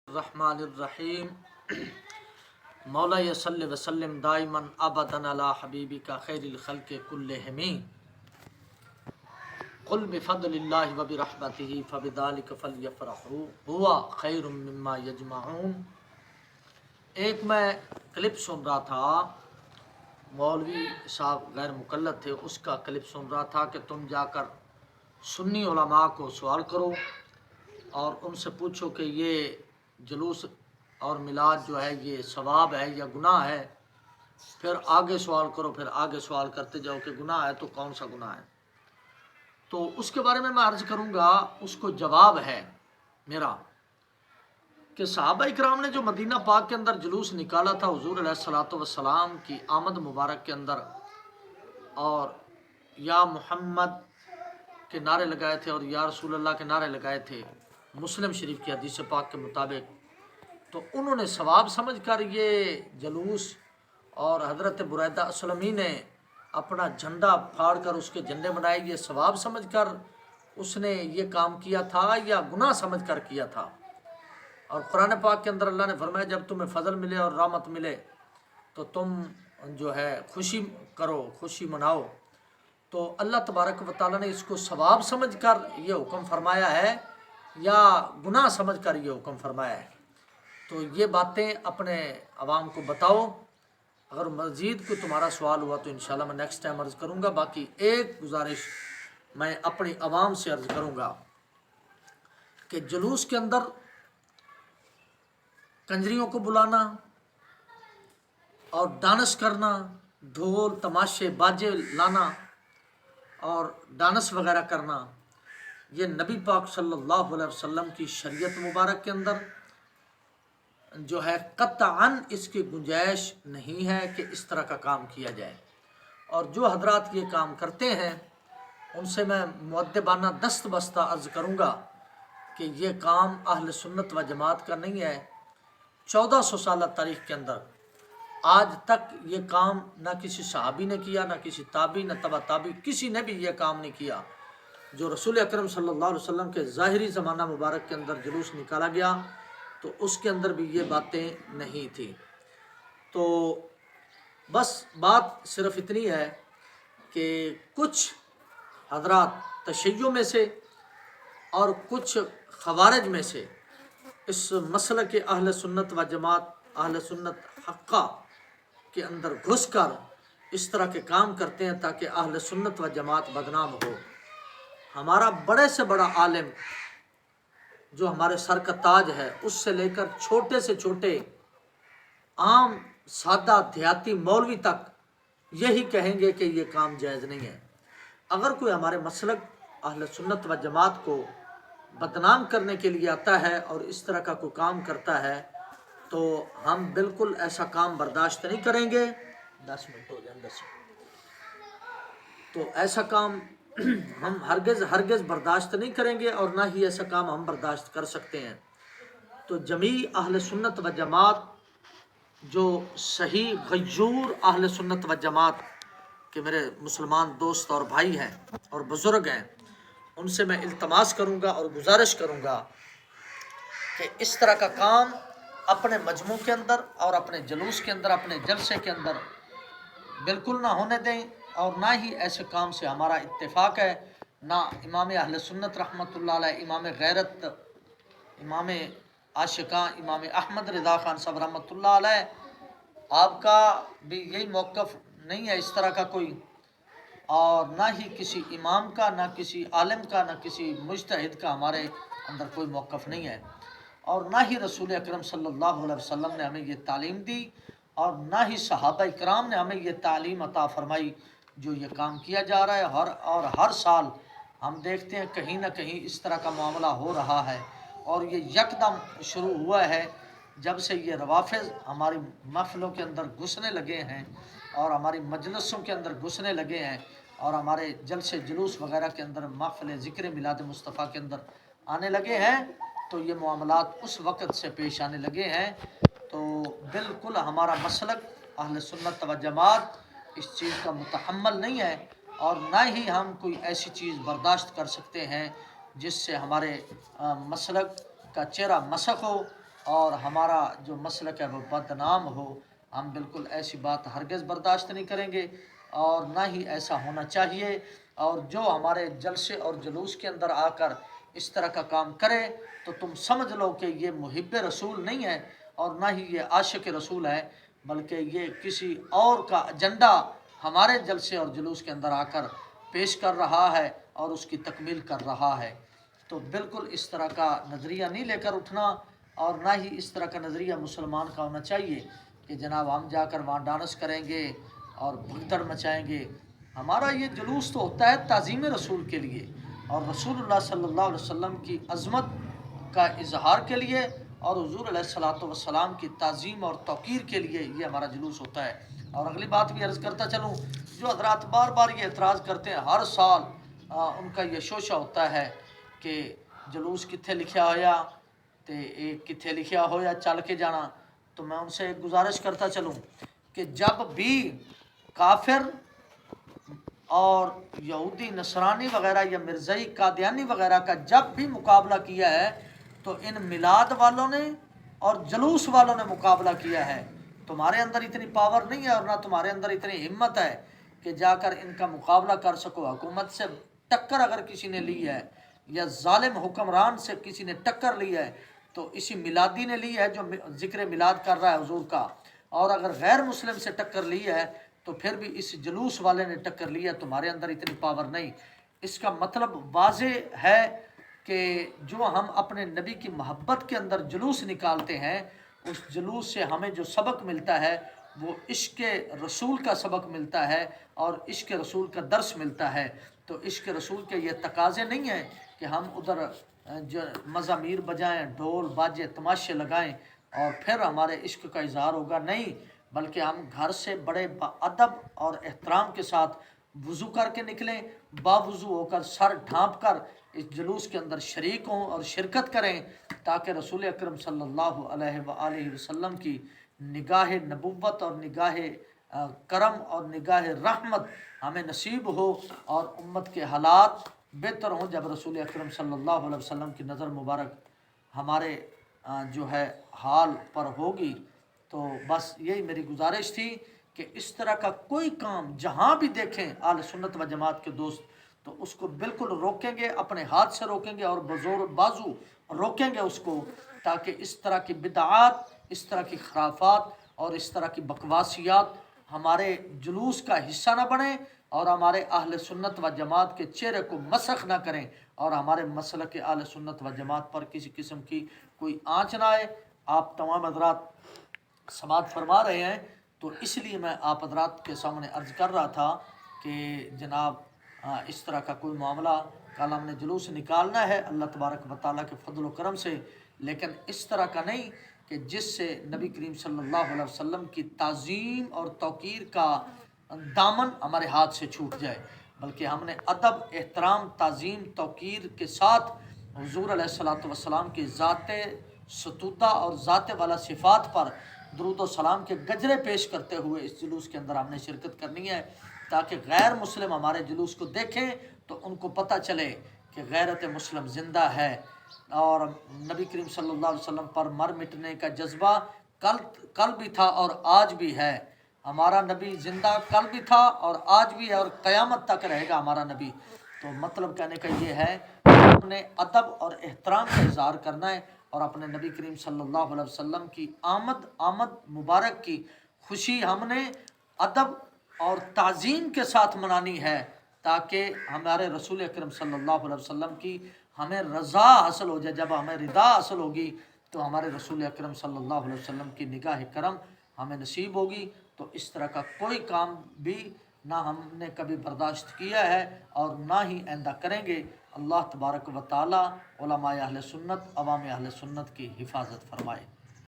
الرحمن الرحیم مولا صلی وسلم دائما ابدا علی حبیبک خیر الخلق کلہم قل بفضل اللہ وبرحمتہ فبذلک فلیفرحوا هو خیر مما یجمعون۔ ایک میں کلپ سن رہا تھا، مولوی صاحب غیر مقلد تھے، اس کا کلپ سن رہا تھا کہ تم جا کر سنی علماء کو سوال کرو اور ان سے پوچھو کہ یہ جلوس اور میلاد جو ہے یہ ثواب ہے یا گناہ ہے، پھر آگے سوال کرو، پھر آگے سوال کرتے جاؤ کہ گناہ ہے تو کون سا گناہ ہے۔ تو اس کے بارے میں عرض کروں گا، اس کو جواب ہے میرا کہ صحابہ اکرام نے جو مدینہ پاک کے اندر جلوس نکالا تھا حضور علیہ الصلوۃ والسلام کی آمد مبارک کے اندر، اور یا محمد کے نعرے لگائے تھے اور یا رسول اللہ کے نعرے لگائے تھے مسلم شریف کی حدیث پاک کے مطابق، تو انہوں نے ثواب سمجھ کر یہ جلوس، اور حضرت بریدہ اسلمی نے اپنا جھنڈا پھاڑ کر اس کے جھنڈے بنائے، یہ ثواب سمجھ کر اس نے یہ کام کیا تھا یا گناہ سمجھ کر کیا تھا؟ اور قرآن پاک کے اندر اللہ نے فرمایا جب تمہیں فضل ملے اور رحمت ملے تو تم جو ہے خوشی کرو، خوشی مناؤ۔ تو اللہ تبارک و تعالیٰ نے اس کو ثواب سمجھ کر یہ حکم فرمایا ہے یا گناہ سمجھ کر یہ حکم فرمایا ہے؟ تو یہ باتیں اپنے عوام کو بتاؤ۔ اگر مزید کوئی تمہارا سوال ہوا تو انشاءاللہ میں نیکسٹ ٹائم عرض کروں گا۔ باقی ایک گزارش میں اپنی عوام سے عرض کروں گا کہ جلوس کے اندر کنجریوں کو بلانا اور ڈانس کرنا، ڈھول تماشے باجے لانا اور ڈانس وغیرہ کرنا، یہ نبی پاک صلی اللہ علیہ وسلم کی شریعت مبارک کے اندر جو ہے قطعاً اس کی گنجائش نہیں ہے کہ اس طرح کا کام کیا جائے۔ اور جو حضرات یہ کام کرتے ہیں ان سے میں مؤدبانہ دست بستہ عرض کروں گا کہ یہ کام اہل سنت و جماعت کا نہیں ہے۔ 1400 سالہ تاریخ کے اندر آج تک یہ کام نہ کسی صحابی نے کیا، نہ کسی تابعی، نہ تبع تابعی، کسی نے بھی یہ کام نہیں کیا۔ جو رسول اکرم صلی اللہ علیہ وسلم کے ظاہری زمانہ مبارک کے اندر جلوس نکالا گیا تو اس کے اندر بھی یہ باتیں نہیں تھیں۔ تو بس بات صرف اتنی ہے کہ کچھ حضرات تشیع میں سے اور کچھ خوارج میں سے اس مسلک اہل سنت و جماعت، اہل سنت حقہ کے اندر گھس کر اس طرح کے کام کرتے ہیں تاکہ اہل سنت و جماعت بدنام ہو۔ ہمارا بڑے سے بڑا عالم جو ہمارے سر کا تاج ہے، اس سے لے کر چھوٹے سے چھوٹے عام سادہ دیہاتی مولوی تک یہی کہیں گے کہ یہ کام جائز نہیں ہے۔ اگر کوئی ہمارے مسلک اہل سنت و جماعت کو بدنام کرنے کے لیے آتا ہے اور اس طرح کا کوئی کام کرتا ہے تو ہم بالکل ایسا کام برداشت نہیں کریں گے۔ 10 منٹ ہو جائیں، 10 تو ایسا کام ہم ہرگز برداشت نہیں کریں گے اور نہ ہی ایسا کام ہم برداشت کر سکتے ہیں۔ تو جمیع اہل سنت و جماعت جو صحیح غیور اہل سنت و جماعت کے میرے مسلمان دوست اور بھائی ہیں اور بزرگ ہیں، ان سے میں التماس کروں گا اور گزارش کروں گا کہ اس طرح کا کام اپنے مجموع کے اندر اور اپنے جلوس کے اندر، اپنے جلسے کے اندر بالکل نہ ہونے دیں، اور نہ ہی ایسے کام سے ہمارا اتفاق ہے۔ نہ امام اہل سنت رحمۃ اللہ علیہ، امام غیرت، امام عاشقاں، امام احمد رضا خان صاحب رحمۃ اللہ علیہ، آپ کا بھی یہی موقف نہیں ہے اس طرح کا کوئی، اور نہ ہی کسی امام کا، نہ کسی عالم کا، نہ کسی مجتہد کا ہمارے اندر کوئی موقف نہیں ہے، اور نہ ہی رسول اکرم صلی اللہ علیہ وسلم نے ہمیں یہ تعلیم دی، اور نہ ہی صحابہ اکرام نے ہمیں یہ تعلیم عطا فرمائی جو یہ کام کیا جا رہا ہے۔ اور ہر سال ہم دیکھتے ہیں کہیں نہ کہیں اس طرح کا معاملہ ہو رہا ہے، اور یہ یکدم شروع ہوا ہے جب سے یہ روافض ہماری محفلوں کے اندر گھسنے لگے ہیں اور ہماری مجلسوں کے اندر گھسنے لگے ہیں اور ہمارے جلسے جلوس وغیرہ کے اندر محفل ذکر میلاد مصطفیٰ کے اندر آنے لگے ہیں، تو یہ معاملات اس وقت سے پیش آنے لگے ہیں۔ تو بالکل ہمارا مسلک اہل سنت و جماعت اس چیز کا متحمل نہیں ہے، اور نہ ہی ہم کوئی ایسی چیز برداشت کر سکتے ہیں جس سے ہمارے مسلک کا چہرہ مسخ ہو اور ہمارا جو مسلک ہے وہ بدنام ہو، ہم بالکل ایسی بات ہرگز برداشت نہیں کریں گے اور نہ ہی ایسا ہونا چاہیے۔ اور جو ہمارے جلسے اور جلوس کے اندر آ کر اس طرح کا کام کرے تو تم سمجھ لو کہ یہ محب رسول نہیں ہے اور نہ ہی یہ عاشق رسول ہے، بلکہ یہ کسی اور کا ایجنڈا ہمارے جلسے اور جلوس کے اندر آ کر پیش کر رہا ہے اور اس کی تکمیل کر رہا ہے۔ تو بالکل اس طرح کا نظریہ نہیں لے کر اٹھنا، اور نہ ہی اس طرح کا نظریہ مسلمان کا ہونا چاہیے کہ جناب ہم جا کر وہاں ڈانس کریں گے اور بھگدڑ مچائیں گے۔ ہمارا یہ جلوس تو ہوتا ہے تعظیم رسول کے لیے اور رسول اللہ صلی اللہ علیہ وسلم کی عظمت کا اظہار کے لیے اور حضور علیہ الصلوۃ والسلام کی تعظیم اور توقیر کے لیے یہ ہمارا جلوس ہوتا ہے۔ اور اگلی بات بھی عرض کرتا چلوں، جو حضرات بار بار یہ اعتراض کرتے ہیں، ہر سال ان کا یہ شوشہ ہوتا ہے کہ جلوس کتنے لکھیا ہویا تے ایک کتنے لکھیا ہو یا چل کے جانا، تو میں ان سے ایک گزارش کرتا چلوں کہ جب بھی کافر اور یہودی نصرانی وغیرہ یا مرزائی قادیانی وغیرہ کا جب بھی مقابلہ کیا ہے تو ان میلاد والوں نے اور جلوس والوں نے مقابلہ کیا ہے۔ تمہارے اندر اتنی پاور نہیں ہے اور نہ تمہارے اندر اتنی ہمت ہے کہ جا کر ان کا مقابلہ کر سکو۔ حکومت سے ٹکر اگر کسی نے لی ہے یا ظالم حکمران سے کسی نے ٹکر لی ہے تو اسی میلادی نے لی ہے جو ذکر میلاد کر رہا ہے حضور کا، اور اگر غیر مسلم سے ٹکر لی ہے تو پھر بھی اس جلوس والے نے ٹکر لیا، تمہارے اندر اتنی پاور نہیں۔ اس کا مطلب واضح ہے کہ جو ہم اپنے نبی کی محبت کے اندر جلوس نکالتے ہیں، اس جلوس سے ہمیں جو سبق ملتا ہے وہ عشق رسول کا سبق ملتا ہے اور عشق رسول کا درس ملتا ہے۔ تو عشق رسول کے یہ تقاضے نہیں ہیں کہ ہم ادھر جو مزامیر بجائیں، ڈھول باجے تماشے لگائیں اور پھر ہمارے عشق کا اظہار ہوگا، نہیں، بلکہ ہم گھر سے بڑے باادب اور احترام کے ساتھ وضو کر کے نکلیں، باوضو ہو کر سر ڈھانپ کر اس جلوس کے اندر شریک ہوں اور شرکت کریں، تاکہ رسول اکرم صلی اللہ علیہ وآلہ وسلم کی نگاہ نبوت اور نگاہ کرم اور نگاہ رحمت ہمیں نصیب ہو اور امت کے حالات بہتر ہوں جب رسول اکرم صلی اللہ علیہ وسلم کی نظر مبارک ہمارے جو ہے حال پر ہوگی۔ تو بس یہی میری گزارش تھی کہ اس طرح کا کوئی کام جہاں بھی دیکھیں اہل سنت و جماعت کے دوست تو اس کو بالکل روکیں گے، اپنے ہاتھ سے روکیں گے اور بزور بازو روکیں گے اس کو، تاکہ اس طرح کی بدعات، اس طرح کی خرافات اور اس طرح کی بکواسیات ہمارے جلوس کا حصہ نہ بنیں اور ہمارے اہل سنت و جماعت کے چہرے کو مسخ نہ کریں اور ہمارے مسلک اہل سنت و جماعت پر کسی قسم کی کوئی آنچ نہ آئے۔ آپ تمام حضرات سماعت فرما رہے ہیں تو اس لیے میں آپ حضرات کے سامنے عرض کر رہا تھا کہ جناب اس طرح کا کوئی معاملہ، کل ہم نے جلوس نکالنا ہے اللہ تبارک و تعالیٰ کے فضل و کرم سے، لیکن اس طرح کا نہیں کہ جس سے نبی کریم صلی اللہ علیہ وسلم کی تعظیم اور توقیر کا دامن ہمارے ہاتھ سے چھوٹ جائے، بلکہ ہم نے ادب، احترام، تعظیم، توقیر کے ساتھ حضور علیہ الصلوۃ والسلام کی ذات ستودہ اور ذات والا صفات پر درود و سلام کے گجرے پیش کرتے ہوئے اس جلوس کے اندر ہم نے شرکت کرنی ہے، تاکہ غیر مسلم ہمارے جلوس کو دیکھیں تو ان کو پتہ چلے کہ غیرت مسلم زندہ ہے اور نبی کریم صلی اللہ علیہ وسلم پر مر مٹنے کا جذبہ کل بھی تھا اور آج بھی ہے۔ ہمارا نبی زندہ کل بھی تھا اور آج بھی ہے اور قیامت تک رہے گا ہمارا نبی۔ تو مطلب کہنے کا یہ ہے کہ ہم نے ادب اور احترام کا اظہار کرنا ہے اور اپنے نبی کریم صلی اللہ علیہ وسلم کی آمد مبارک کی خوشی ہم نے ادب اور تعظیم کے ساتھ منانی ہے، تاکہ ہمارے رسول اکرم صلی اللہ علیہ وسلم کی ہمیں رضا حاصل ہو جائے۔ جب ہمیں رضا حاصل ہوگی تو ہمارے رسول اکرم صلی اللہ علیہ وسلم کی نگاہ کرم ہمیں نصیب ہوگی۔ تو اس طرح کا کوئی کام بھی نہ ہم نے کبھی برداشت کیا ہے اور نہ ہی آئندہ کریں گے۔ اللہ تبارک و تعالی علماء اہل سنت، عوام اہل سنت کی حفاظت فرمائے۔